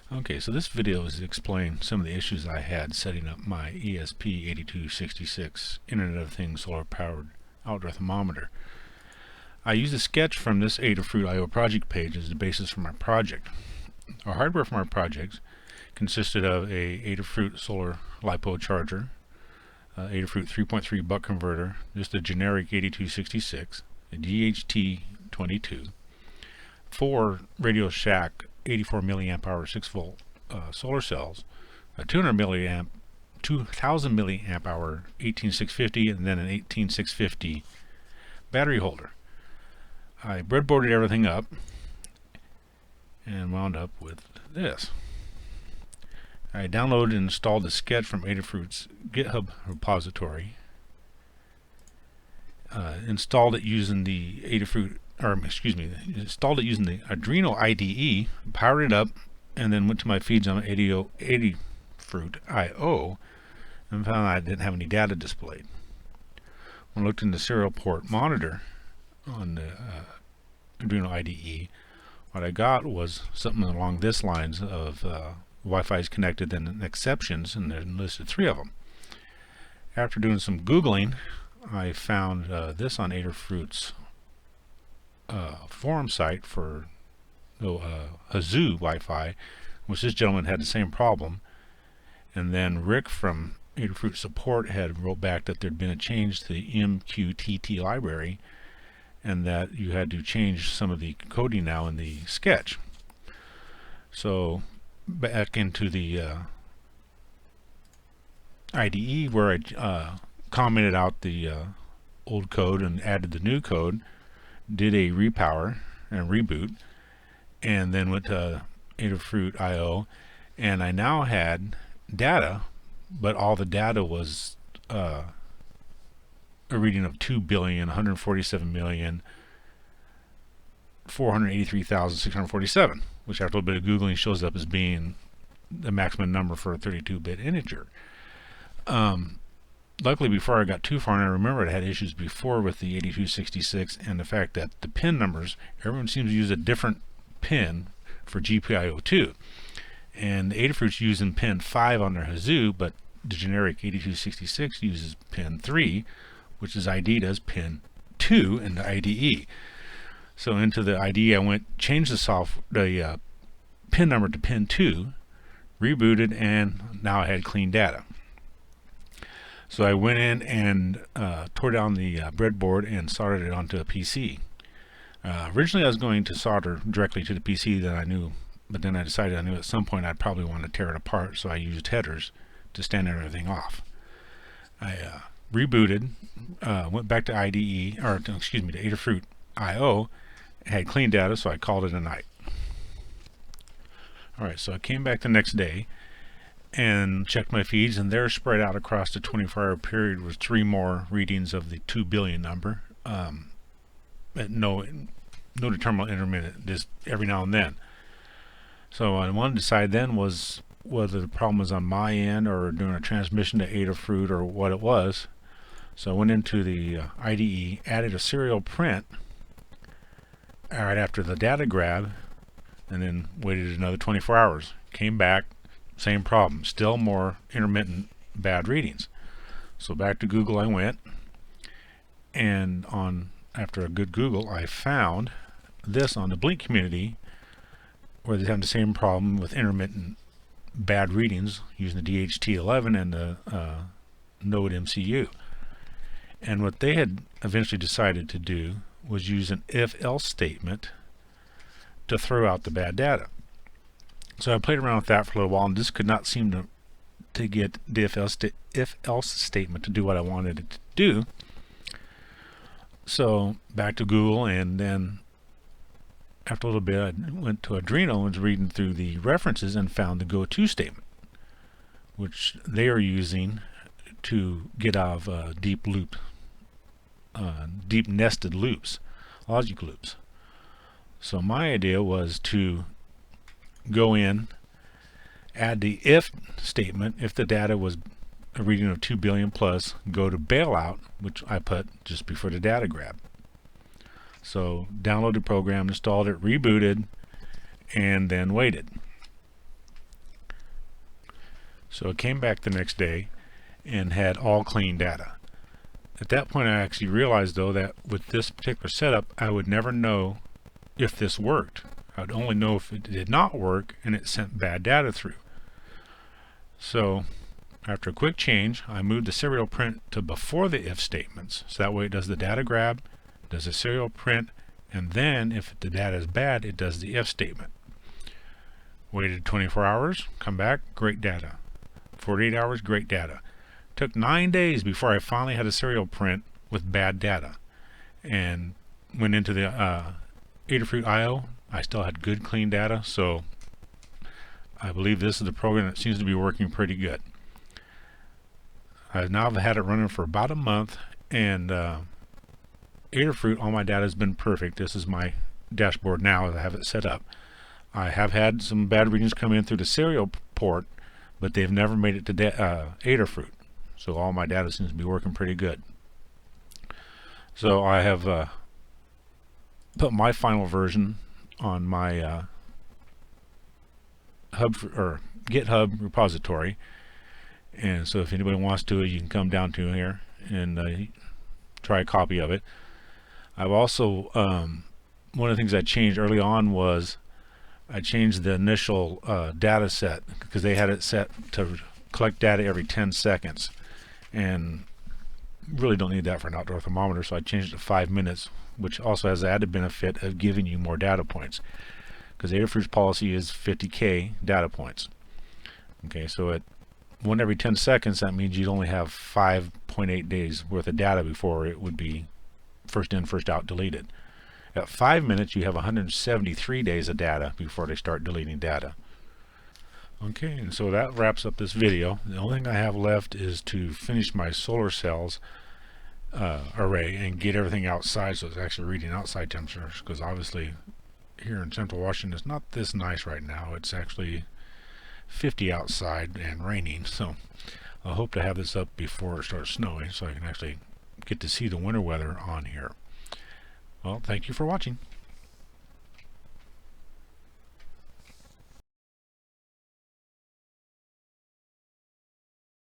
Okay, so this video is to explain some of the issues I had setting up my ESP8266 Internet of Things solar powered outdoor thermometer. I used a sketch from this Adafruit IO project page as the basis for my project. Our hardware for my projects consisted of a Adafruit solar LiPo charger, Adafruit 3.3 buck converter, just a generic 8266, a DHT22, 4 Radio Shack 84 milliamp hour 6 volt solar cells, a 2000 milliamp hour 18650, and then an 18650 battery holder. I breadboarded everything up and wound up with this. I downloaded and installed the sketch from Adafruit's GitHub repository. Installed it using the installed it using the Arduino IDE, powered it up, and then went to my feeds on Adafruit IO and found I didn't have any data displayed. When I looked in the serial port monitor on the Arduino IDE, what I got was something along this lines of Wi-Fi is connected and exceptions, and there's listed 3 of them. After doing some Googling, I found this on Adafruit's forum site for Hazoo Wi-Fi, which this gentleman had the same problem. And then Rick from Adafruit support had wrote back that there'd been a change to the MQTT library and that you had to change some of the coding now in the sketch. So back into the IDE where I commented out the old code and added the new code, did a repower and reboot, and then went to Adafruit IO, and I now had data, but all the data was a reading of 2,147,483,647, which after a little bit of Googling shows up as being the maximum number for a 32-bit integer. Luckily, before I got too far, and I remember I had issues before with the 8266 and the fact that the pin numbers, everyone seems to use a different pin for GPIO2. And Adafruit's using pin 5 on their Hazoo, but the generic 8266 uses pin 3, which is ID'd as pin 2 in the IDE. So into the IDE I went, changed the pin number to pin 2, rebooted, and now I had clean data. So I went in and tore down the breadboard and soldered it onto a PC. Originally I was going to solder directly to the PC but then I decided I knew at some point I'd probably want to tear it apart, so I used headers to stand everything off. I rebooted, went back to to Adafruit IO, had clean data, so I called it a night. Alright, so I came back the next day and checked my feeds, and they're spread out across the 24-hour period with 3 more readings of the 2 billion number at no determinable intermittent, just every now and then. So I wanted to decide then was whether the problem was on my end or doing a transmission to Adafruit or what it was. So I went into the IDE, added a serial print right after the data grab, and then waited another 24 hours. Came back, same problem, still more intermittent bad readings. So back to Google I went, and after a good Google I found this on the Blink community where they have the same problem with intermittent bad readings using the DHT11 and the Node MCU. And what they had eventually decided to do was use an if-else statement to throw out the bad data. So I played around with that for a little while, and this could not seem to get the if-else statement to do what I wanted it to do. So back to Google, and then after a little bit I went to Arduino and was reading through the references and found the go-to statement, which they are using to get out of deep nested loops, logic loops. So my idea was to go in, add the if statement, if the data was a reading of 2 billion plus, go to bailout, which I put just before the data grab. So downloaded the program, installed it, rebooted, and then waited. So it came back the next day and had all clean data. At that point, I actually realized, though, that with this particular setup, I would never know if this worked. I would only know if it did not work and it sent bad data through. So after a quick change, I moved the serial print to before the if statements. So that way it does the data grab, does a serial print, and then if the data is bad, it does the if statement. Waited 24 hours, come back, great data. 48 hours, great data. Took 9 days before I finally had a serial print with bad data, and went into the Adafruit IO. I still had good clean data, so I believe this is the program that seems to be working pretty good. I've now had it running for about a month, and Adafruit, all my data has been perfect. This is my dashboard now as I have it set up. I have had some bad readings come in through the serial port, but they've never made it to Adafruit. So all my data seems to be working pretty good. So I have put my final version on my GitHub repository, and so if anybody wants to, you can come down to here and try a copy of it. I've also one of the things I changed early on was I changed the initial data set, because they had it set to collect data every 10 seconds, and really don't need that for an outdoor thermometer, so I changed it to 5 minutes, which also has the added benefit of giving you more data points, because Adafruit's policy is 50K data points. Okay, so at 1 every 10 seconds, that means you'd only have 5.8 days worth of data before it would be first in, first out deleted. At 5 minutes, you have 173 days of data before they start deleting data. Okay, and so that wraps up this video. The only thing I have left is to finish my solar cells array and get everything outside, so it's actually reading outside temperatures, because obviously here in central Washington it's not this nice right now. It's actually 50 outside and raining, so I hope to have this up before it starts snowing so I can actually get to see the winter weather on here. Well, thank you for watching.